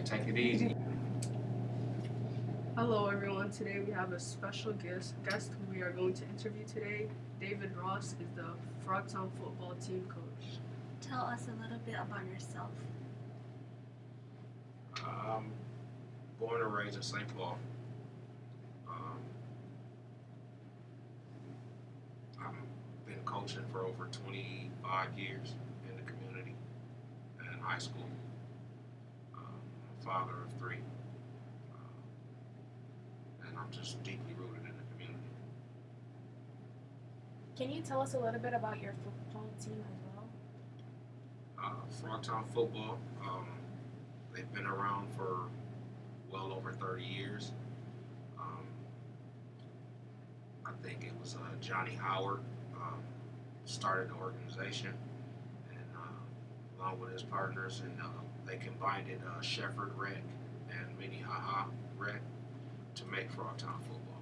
Take it easy. Hello, everyone. Today we have a special guest who we are going to interview today. David Ross is the Frogtown football team coach. Tell us a little bit about yourself. Um, Born and raised in St. Paul. Um, I've been coaching for over 25 years in the community and high school. I'm a father of three, and I'm just deeply rooted in the community. Can you tell us a little bit about your football team as well? Frogtown football, they've been around for well over 30 years. Um, I think it was Johnny Howard started the organization, and along with his partners, and they combined it Shepherd Rec and Minnehaha Rec to make Frogtown football.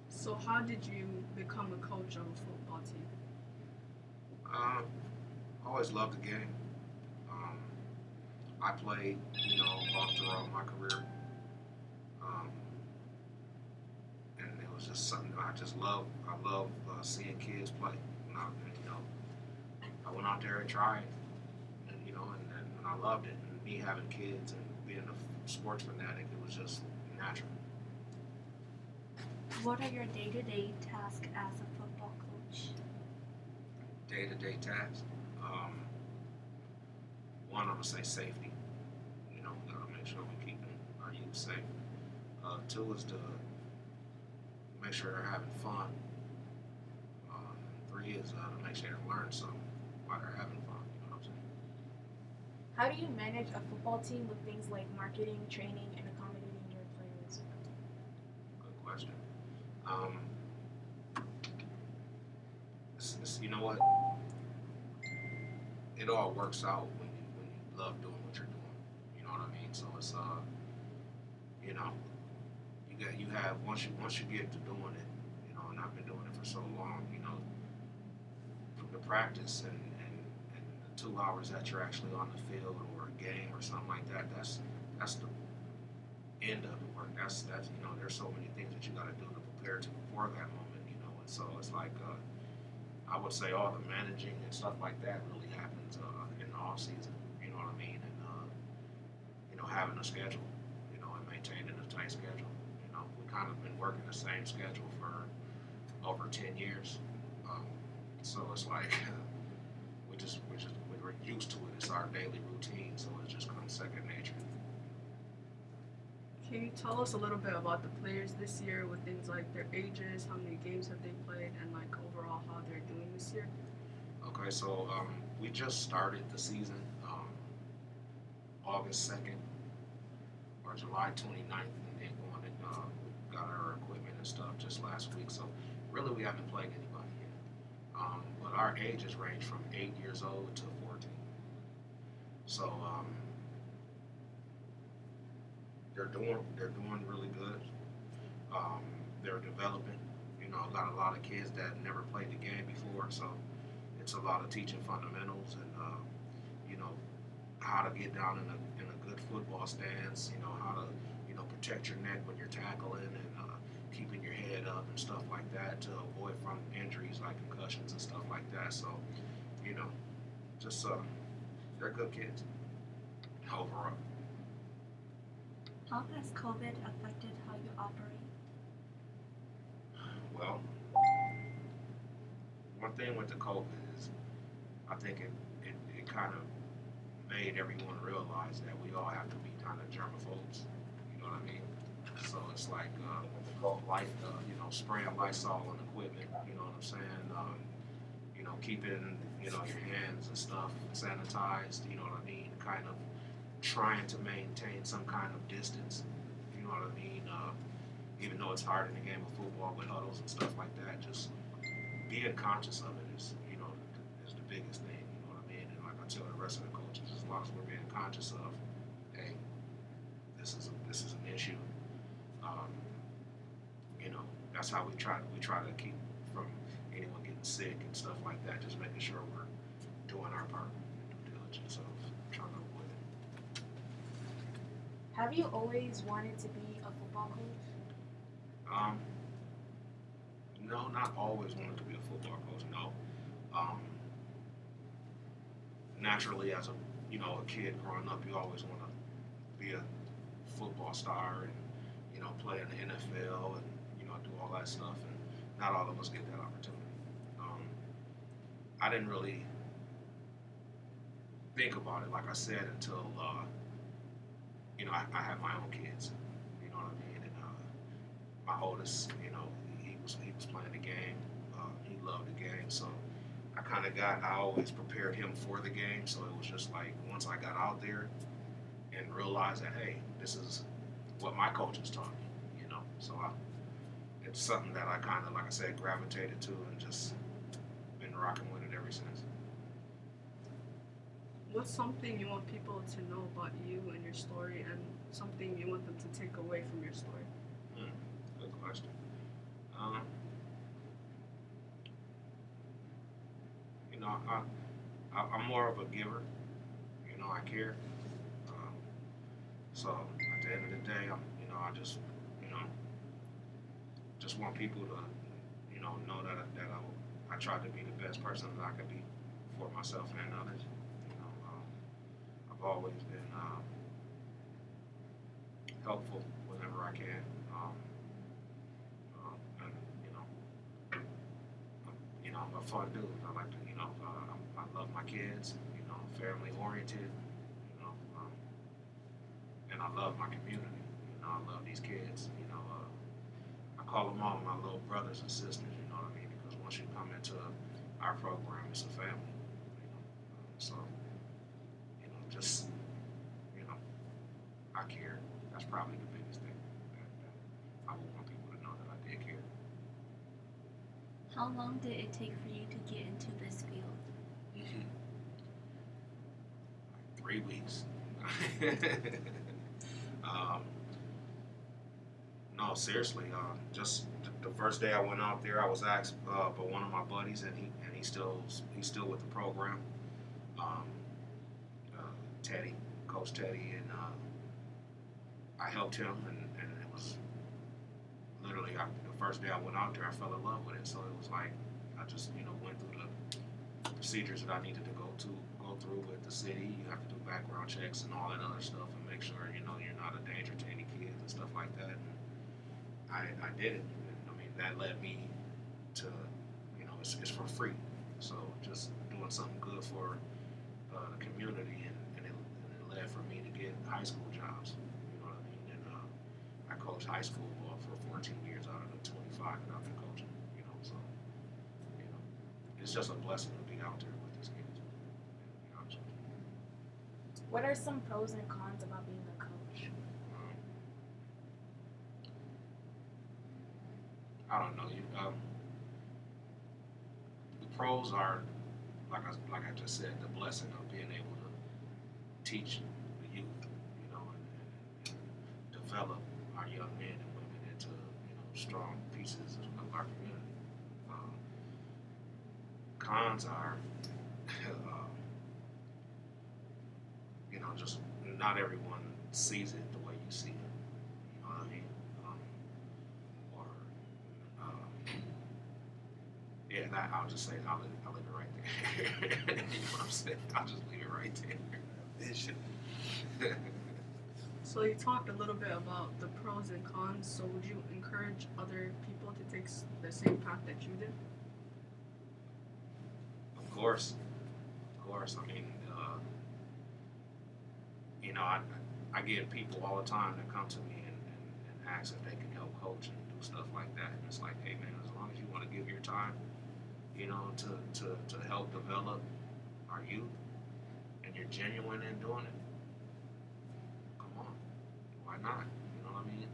So, how did you become a coach of a football team? I always loved the game. Um, I played, all throughout my career, um, and it was just something that I just love. I love seeing kids play. And I went out there and tried, and I loved it. And me having kids and being a sports fanatic, it was just natural. What are your day-to-day tasks as a football coach? Day-to-day tasks. One, I'm gonna say safety. We gotta make sure we're keeping our youth safe. Two is to make sure they're having fun. Three is to make sure they learn something while they're having fun. You know what I'm saying? How do you manage a football team with things like marketing, training, and accommodating your players? Good question. Um, you know what? It all works out when you love doing what you're doing. You know what I mean? So it's you know, you have once you get to doing it, and I've been doing it for so long, from the practice and the 2 hours that you're actually on the field or a game or something like that, that's the end of the work. That's there's so many things that you got to do to prepare for that moment, and so it's like I would say all the managing and stuff like that really happens in the off season. You know what I mean? And having a schedule, and maintaining a tight schedule. We kind of been working the same schedule for over 10 years, so it's like we're used to it. It's our daily routine, so it just comes second nature. Can you tell us a little bit about the players this year with things like their ages, how many games have they played, and like overall how they're doing this year? Okay, so we just started the season August 2nd or July 29th, and then going and got our equipment and stuff just last week. So really, we haven't played anybody yet. But our ages range from 8 years old to 14. So they're doing really good. Um, they're developing. I got a lot of kids that never played the game before, so it's a lot of teaching fundamentals and you know how to get down in a good football stance. How to protect your neck when you're tackling and keeping your head up and stuff like that to avoid from injuries like concussions and stuff like that. So you know, just they're good kids overall. How has COVID affected how you operate? Well, one thing with the COVID is I think it kind of made everyone realize that we all have to be kind of germaphobes. You know what I mean? So it's like spraying Lysol on equipment. You know what I'm saying? Keeping your hands and stuff sanitized. You know what I mean? Kind of trying to maintain some kind of distance. You know what I mean? Even though it's hard in the game of football with huddles and stuff like that, just being conscious of it is the biggest thing. You know what I mean? And like I tell the rest of the coaches, as long as we're being conscious of, hey, this is an issue. Um, that's how we try to keep from anyone getting sick and stuff like that. Just making sure we're doing our part, due diligence of trying to avoid it. Have you always wanted to be a football coach? Um, no, not always wanted to be a football coach. No. Um, naturally, as a kid growing up, you always want to be a football star and play in the NFL and do all that stuff. And not all of us get that opportunity. Um, I didn't really think about it, like I said, until I had my own kids. You know what I mean? And my oldest, he was playing the game. He loved the game, so I always prepared him for the game. So it was just like once I got out there and realized that hey, this is what my coaches taught me. So it's something that I kind of, like I said, gravitated to and just been rocking with it ever since. What's something you want people to know about you and your story, and something you want them to take away from your story? Good question. Um, I'm more of a giver. I care. Um, so at the end of the day, I just want people to, know that I try to be the best person that I could be for myself and others. I've always been helpful whenever I can. And I'm a fun dude. I like to, I love my kids. Family oriented. You know, um, and I love my community. I love these kids. I call them all my little brothers and sisters. You know what I mean? Because once you come into our program, it's a family. So just I care. That's probably the biggest thing that I would want people to know that I did care. How long did it take for you to get into this field? 3 weeks. um, no, seriously. Just the first day I went out there, I was asked by one of my buddies, and he's still with the program. Um, Teddy, Coach Teddy, and I helped him, and it was literally the first day I went out there, I fell in love with it. So it was like I just went through the procedures that I needed to go through with the city. You have to do background checks and all that other stuff, and make sure you're not a danger to any kids and stuff like that. And I did it. And, I mean, that led me to it's for free. So just doing something good for the community, and it led for me to get high school jobs. You know what I mean? And I coached high school ball for 14 years out of the 25 that I've been coaching. So it's just a blessing to be out there with these kids. To be honest with you. What are some pros and cons about being a coach? I don't know. The pros are like I just said, the blessing of being able to teach the youth, and develop our young men and women into strong pieces of our community. Cons are, just not everyone sees it the way you see it. You know what I mean? Or yeah, that I'll just say I'll leave it right there. You know what I'm saying? I'll just leave it right there. Vision. So you talked a little bit about the pros and cons. So would you encourage other people to take the same path that you did? Of course. I mean, I get people all the time that come to me and ask if they can help coach and do stuff like that. And it's like, hey man, as long as you want to give your time, to help develop our youth, and you're genuine in doing it, come on, why not? You know what I mean?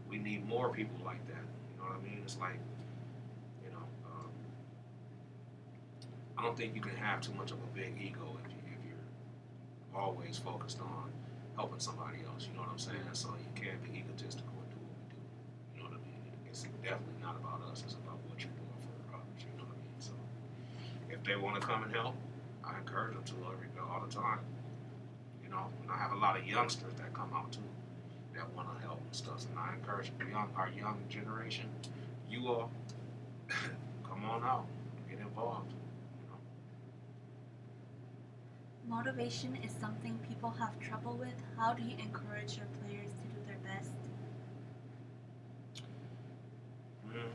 We need more people like that. You know what I mean? It's like, I don't think you can have too much of a big ego if you're always focused on helping somebody else. You know what I'm saying? So you can't be egotistical and do what we do. You know what I mean? It's definitely not about us. It's about what you're doing for others. You know what I mean? So if they want to come and help, I encourage them to all the time. And I have a lot of youngsters that come out too that want to help and stuff. And I encourage our young generation, you all, come on out, get involved. Motivation is something people have trouble with. How do you encourage your players to do their best? Mm,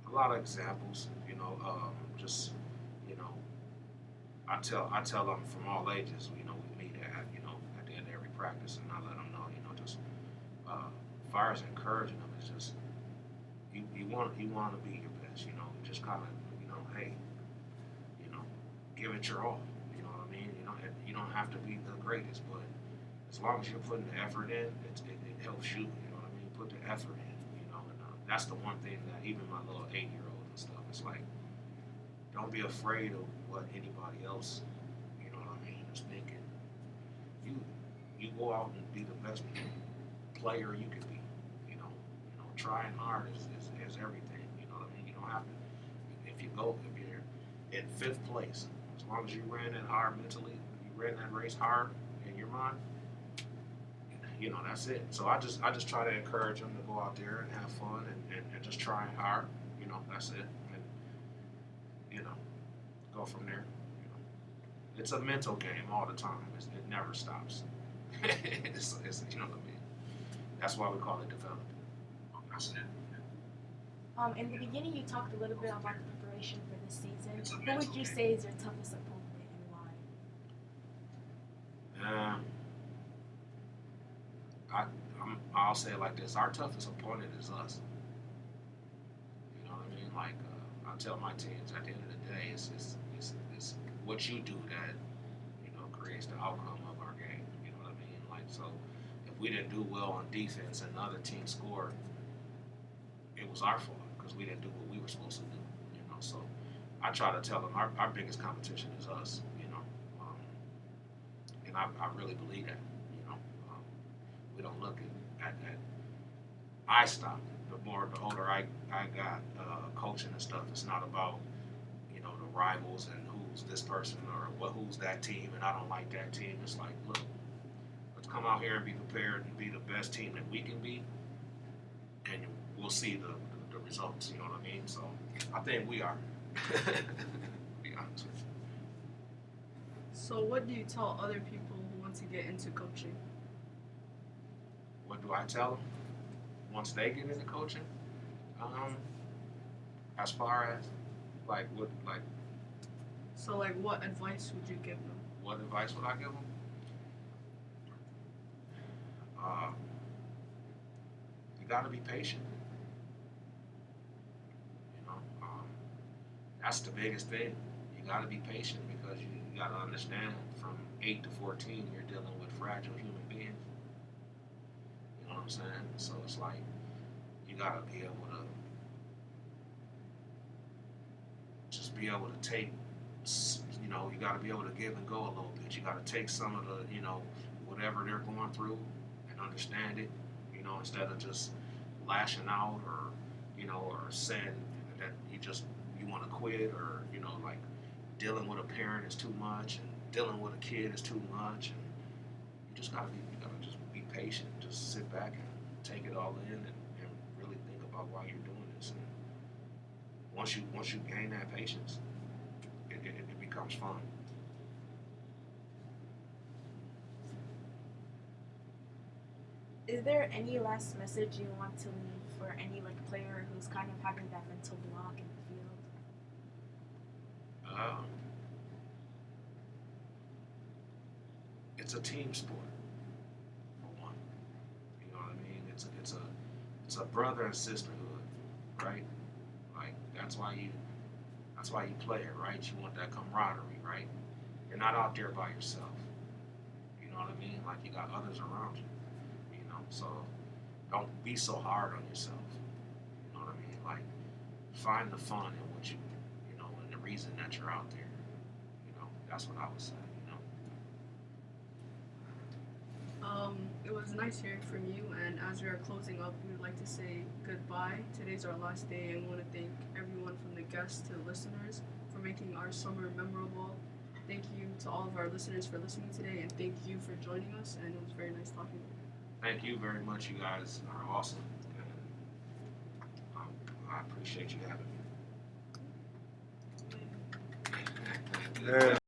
a lot of examples, just you know, I tell them from all ages, we meet at the end of every practice, and I let them know, just as far as encouraging them, it's just you want to be your best, just kind of, hey, you know, give it your all, you know what I mean? You don't have to be the greatest, but as long as you're putting the effort in, it helps you, you know what I mean? Put the effort in, and that's the one thing that even my little 8-year-old and stuff, it's like, don't be afraid of what anybody else, you know what I mean, is thinking. You go out and be the best player you can be, trying hard is everything, you know what I mean? You don't have to, if you're in 5th place, as long as you ran that hard mentally, you ran that race hard in your mind, that's it. So I just try to encourage them to go out there and have fun and just try hard, that's it. And, go from there. It's a mental game all the time. It never stops. it's, you know what I mean? That's why we call it development. That's it. In the beginning, you talked a little bit about the preparation for this season. Who would you say is your toughest opponent and why? I'll say it like this: our toughest opponent is us. You know what I mean? Like I tell my teams, at the end of the day, it's what you do that creates the outcome of our game. You know what I mean? Like, so if we didn't do well on defense and the other team scored, it was our fault because we didn't do what we were supposed to do. So I try to tell them our biggest competition is us. And I really believe that. We don't look at I stopped. The older I got coaching and stuff, it's not about the rivals and who's this person or who's that team and I don't like that team. It's like, look, let's come out here and be prepared and be the best team that we can be, and we'll see the results. You know what I mean? So I think we are. To be honest with you. So what do you tell other people who want to get into coaching? What do I tell them once they get into coaching? As far as So what advice would you give them? what advice would I give them? You got to be patient. That's the biggest thing. You got to be patient because you got to understand from 8 to 14 you're dealing with fragile human beings. You know what I'm saying? So it's like you got to be able to just be able to take, you got to be able to give and go a little bit. You got to take some of the, whatever they're going through and understand it, instead of just lashing out or saying that you want to quit or, like dealing with a parent is too much and dealing with a kid is too much. And you just got to just be patient, just sit back and take it all in and really think about why you're doing this. And once you gain that patience, it becomes fun. Is there any last message you want to leave for any player who's kind of having that mental block in the field? It's a team sport, for one. You know what I mean? It's a brother and sisterhood, right? Like that's why you play it, right? You want that camaraderie, right? You're not out there by yourself. You know what I mean? Like you got others around you. So don't be so hard on yourself. You know what I mean? Like find the fun in what you and the reason that you're out there. That's what I would say. It was nice hearing from you, and as we are closing up, we would like to say goodbye. Today's our last day, and we want to thank everyone from the guests to the listeners for making our summer memorable. Thank you to all of our listeners for listening today, and thank you for joining us. And it was very nice talking to you. Thank you very much. You guys are awesome. And, I appreciate you having me. Yeah.